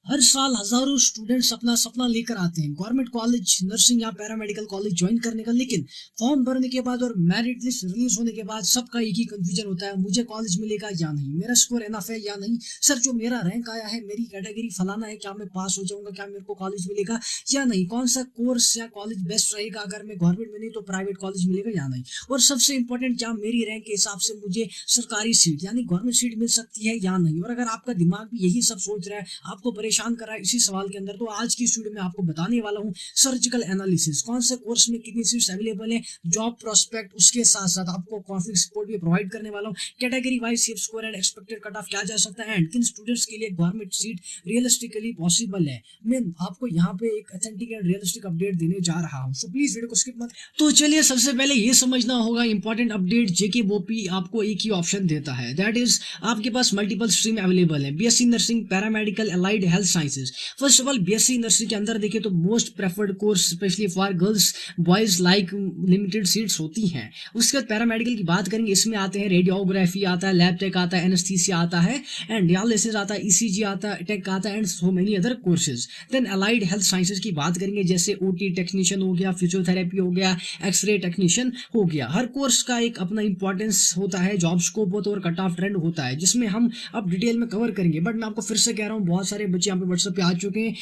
हर साल हजारों स्टूडेंट्स अपना सपना लेकर आते हैं गवर्नमेंट कॉलेज नर्सिंग या पैरामेडिकल कॉलेज ज्वाइन करने का। लेकिन फॉर्म भरने के बाद और मेरिट लिस्ट रिलीज होने के बाद सबका एक ही कंफ्यूजन होता है, मुझे कॉलेज मिलेगा या नहीं, मेरा स्कोर एनफ है या नहीं, सर जो मेरा रैंक आया है, मेरी कैटेगरी फलाना है, क्या मैं पास हो जाऊंगा, क्या मेरे को कॉलेज मिलेगा या नहीं, कौन सा कोर्स या कॉलेज बेस्ट रहेगा, अगर मैं गवर्नमेंट में नहीं तो प्राइवेट कॉलेज मिलेगा या नहीं, और सबसे इंपॉर्टेंट क्या मेरी रैंक के हिसाब से मुझे सरकारी सीट यानी गवर्नमेंट सीट मिल सकती है या नहीं। और अगर आपका दिमाग भी यही सब सोच रहा है, आपको परेशान कर रहा है इसी सवाल के अंदर, तो आज की वीडियो में आपको बताने वाला हूं सर्जिकल एनालिसिस, कौन से कोर्स में कितनी सीट्स अवेलेबल है, जॉब प्रोस्पेक्ट, उसके साथ साथ आपको कॉन्फ्लिक्ट सपोर्ट भी प्रोवाइड करने वाला हूं, category wise safe score and expected cut off क्या जा सकता है, एंड किन स्टूडेंट्स के लिए गवर्नमेंट सीट रियलिस्टिकली पॉसिबल है। मैं आपको यहाँ पे एक ऑथेंटिक एंड रियलिस्टिक अपडेट देने जा रहा हूँ, सो प्लीज वीडियो को स्किप मत। तो चलिए सबसे पहले ये समझना होगा इंपॉर्टेंट अपडेट, जेके बोपी आपको एक ही ऑप्शन देता है, दैट इज आपके पास मल्टीपल स्ट्रीम अवेलेबल है, BSc nursing, paramedical, allied health sciences. First of all BSc nursing के अंदर देखिए तो most preferred course specially for girls boys like limited seats होती हैं। उसके बाद पैरामेडिकल की बात करेंगे, इसमें आते हैं रेडियोग्राफी आता है, लैब टेक आता है, एनेस्थीसिया आता है, एंड डायलिसिस आता है, ईसीजी आता है, टेक आता है, and so many other courses. Then allied health sciences की बात करेंगे, जैसे ओटी टेक्नीशियन हो गया, फिजियोथेरेपी हो गया, एक्सरे टेक्नीशियन हो गया। हर कोर्स का एक अपना इंपॉर्टेंस होता है, जॉब स्कोप होता है और कट ऑफ ट्रेंड होता है, जिसमें हम अब डिटेल में कवर करेंगे। बट मैं आपको फिर से कह रहा हूँ, बहुत सारे बच्चे यहाँ पे व्हाट्सएप पे आ चुके हैं,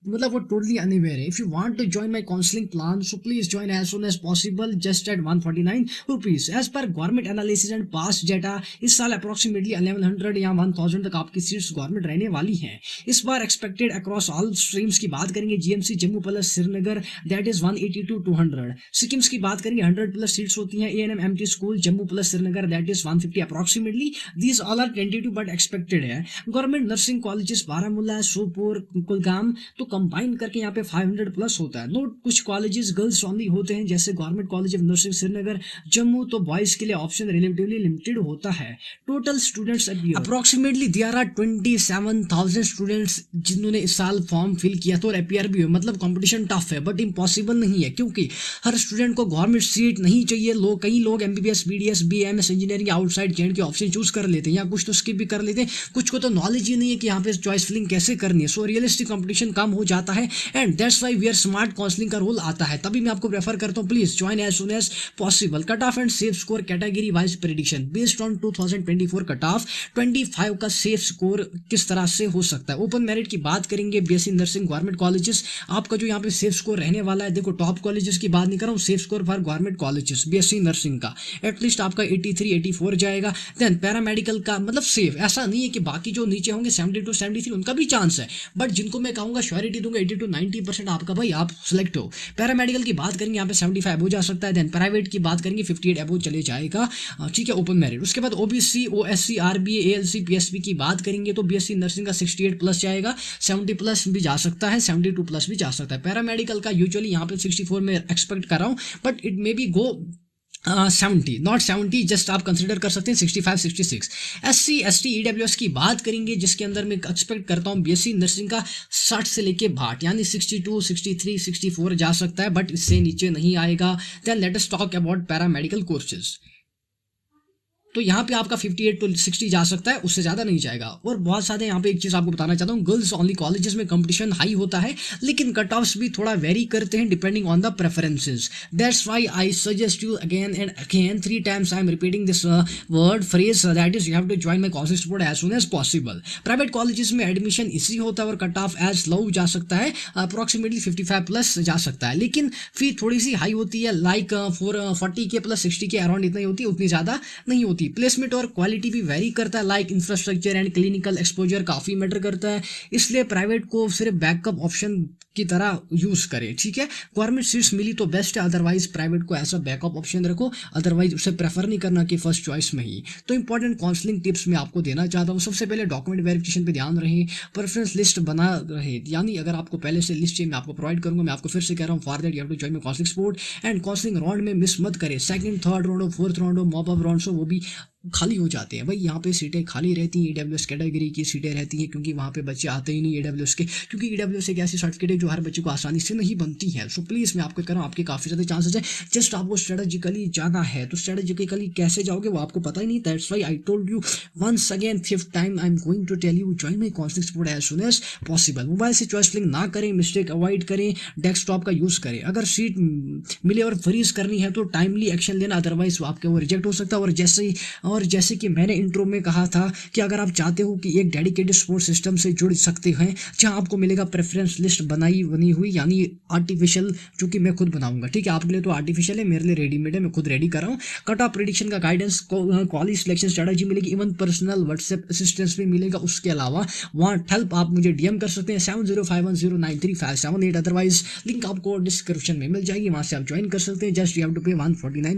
मतलब वो टोटली अनअवेयर है। If you want to join my counselling plan so please join as soon as possible just at 149 rupees. As per government analysis and past data इस साल अप्रोक्सीमेटली 1100 या 1000 तक आपकी सीट्स गवर्नमेंट रहने वाली हैं इस बार एक्सपेक्टेड अक्रॉस ऑल स्ट्रीम्स की बात करेंगे, GMC Jammu plus Srinagar that is 180 to 200। SKIMS की बात करेंगे 100 प्लस सीट्स होती हैं, ANM MT school Jammu plus Srinagar that is 150 approximately. These all are tentative but expected है। Government nursing colleges Baramulla, Sopore, Kulgam तो कंबाइन करके यहाँ पे 500 प्लस होता है। नोट कुछ कॉलेजेस गर्ल्स ओनली होते हैं, जैसे government college of nursing Srinagar Jammu, तो बॉयज के लिए ऑप्शन रिलेटिवली लिमिटेड होता है। Total students approximately there are 27,000 students जिन्होंने इस साल फॉर्म फिल किया था और अपीयर भी हुए। मतलब कंपटीशन टफ है बट इम्पॉसिबल नहीं है, क्योंकि हर स्टूडेंट को गवर्नमेंट सीट नहीं चाहिए। कई लोग MBBS, BDS, BMS engineering outside J and K option choose कर लेते हैं, या कुछ तो स्किप भी कर लेते हैं, कुछ को तो नॉलेज ही नहीं है कि यहाँ पे चॉइस फिलिंग कैसे करनी है। सो रियलिस्टिक कंपटीशन कम हो जाता है, and that's why where smart counselling का रोल आता है। तभी मैं आपको प्रेफर करता हूं, please join as soon as possible. Cut off and safe score category wise prediction based on 2024 cut off 25 का सेफ स्कोर किस तरह से हो सकता है। ओपन मेरिट की बात करेंगे, बीएससी नर्सिंग गवर्नमेंट कॉलेजेस, आपका जो यहाँ पे सेफ स्कोर रहने वाला है, देखो टॉप कॉलेजेस की बात नहीं कर रहा हूँ, safe score for government colleges BSc nursing का एटलीस्ट आपका 83 84 जाएगा। देन पैरामेडिकल का मतलब सेफ, ऐसा नहीं है कि बाकी जो नीचे होंगे 72 73 उनका भी चांस है, बट जिनको मैं कहूंगा श्योरिटी दूंगा 80 to 90% आपका भाई आप सिलेक्ट हो। पैरामेडिकल की बात करेंगे, यहाँ पे 75 अबो जा सकता है। देन प्राइवेट की बात करेंगे 58 अबो चले जाएगा, ठीक है, ओपन मेरिट। उसके बाद OBC, OSC, RBA, ALC, PSB की बात करेंगे तो बीएससी नर्सिंग का 68 प्लस जाएगा, 70 प्लस भी जा सकता है, 72 प्लस भी जा सकता है। पैरामेडिकल का यूजुअली यहाँ पे 64 में एक्सपेक्ट कर रहा हूँ, but it may be go 70 not 70, just आप कंसिडर कर सकते हैं 65 66। एससी एसटी ईडब्ल्यूएस की बात करेंगे, जिसके अंदर मैं एक्सपेक्ट करता हूं बीएससी नर्सिंग का 60 से लेके 62 यानी 62 63 64 जा सकता है, बट इससे नीचे नहीं आएगा। Then let us talk about paramedical courses, तो यहाँ पे आपका 58 to 60 जा सकता है, उससे ज्यादा नहीं जाएगा। और बहुत सारे यहाँ पे एक चीज आपको बताना चाहता हूँ, गर्ल्स ओनली कॉलेजेस में कंपटीशन हाई होता है, लेकिन कट ऑफ्स भी थोड़ा वेरी करते हैं depending on the preferences. That's why I suggest you again and again 3 times I am repeating this word phrase, that is you have to join my counselling support as soon as possible. Private colleges में admission इसी होता है और cut off as low जा सकता है, approximately 55 plus जा सकता है, लेकिन फी थोड़ी सी हाई होती है, लाइक 40 के प्लस 60 के अराउंड इतनी होती है, उतनी ज्यादा नहीं होती। प्लेसमेंट और क्वालिटी भी वेरी करता है, like infrastructure and clinical exposure काफी मैटर करता है, इसलिए प्राइवेट को सिर्फ बैकअप ऑप्शन की तरह यूज करें, ठीक है। गवर्नमेंट सीट्स मिली तो बेस्ट है, अदरवाइज प्राइवेट को ऐसा बैकअप ऑप्शन रखो, अदरवाइज उसे प्रेफर नहीं करना कि फर्स्ट चॉइस में ही। तो इंपॉर्टेंट काउंसलिंग टिप्स मैं आपको देना चाहता हूँ। सबसे पहले डॉक्यूमेंट वेरिफिकेशन पे ध्यान रहे, प्रेफरेंस लिस्ट बना रहे, यानी अगर आपको पहले से लिस्ट चाहिए मैं आपको प्रोवाइड करूंगा। मैं आपको फिर से कह रहा हूँ, for that you have to join my counselling support, and counselling round में मिस मत करें, सेकंड थर्ड राउंड हो, फोर्थ राउंड हो, मॉप अप राउंड हो, वो भी खाली हो जाते हैं भाई। यहाँ पे सीटें खाली रहती हैं, ईडब्ल्यूएस कैटेगरी की सीटें रहती हैं, क्योंकि वहाँ पे बच्चे आते ही नहीं ईडब्ल्यूएस के, क्योंकि ईडब्ल्यूएस एक ऐसी सर्टिफिकेट है जो हर बच्चे को आसानी से नहीं बनती है। सो प्लीज़ मैं आपको कह रहा हूँ, आपके काफ़ी ज़्यादा चांसेस है। जस्ट आपको स्ट्रेटेजिकली जाना है, तो स्ट्रेटेजिकली कैसे जाओगे वो आपको पता ही नहीं। That's why I told you once again, fifth time I am going to tell you, join my counselling support as soon as possible. Mobile से चॉइस फिलिंग ना करें, मिस्टेक अवॉइड करें, डेस्कटॉप का यूज़ करें। अगर सीट मिले और freeze करनी है तो टाइमली एक्शन लेना, अदरवाइज आपके वो रिजेक्ट हो सकता है। और जैसे कि मैंने इंट्रो में कहा था कि अगर आप चाहते हो कि एक डेडिकेटेड सपोर्ट सिस्टम से जुड़ सकते हैं, जहां आपको मिलेगा प्रेफरेंस लिस्ट बनी हुई, यानी आर्टिफिशियल, जो कि मैं खुद बनाऊंगा, ठीक है। आपके लिए तो आर्टिफिशियल है, मेरे लिए रेडीमेड है, मैं खुद रेडी कर रहा हूँ। कट ऑफ प्रेडिक्शन का गाइडेंस, कॉलेज सिलेक्शन स्ट्रेटजी मिलेगी, इवन पर्सनल व्हाट्सएप असिस्टेंस भी मिलेगा। उसके अलावा वांट हेल्प आप मुझे डीएम कर सकते हैं 7051093578। अदरवाइज लिंक आपको डिस्क्रिप्शन में मिल जाएगी, वहां से आप ज्वाइन कर सकते हैं। जस्ट यू हैव टू पे 149।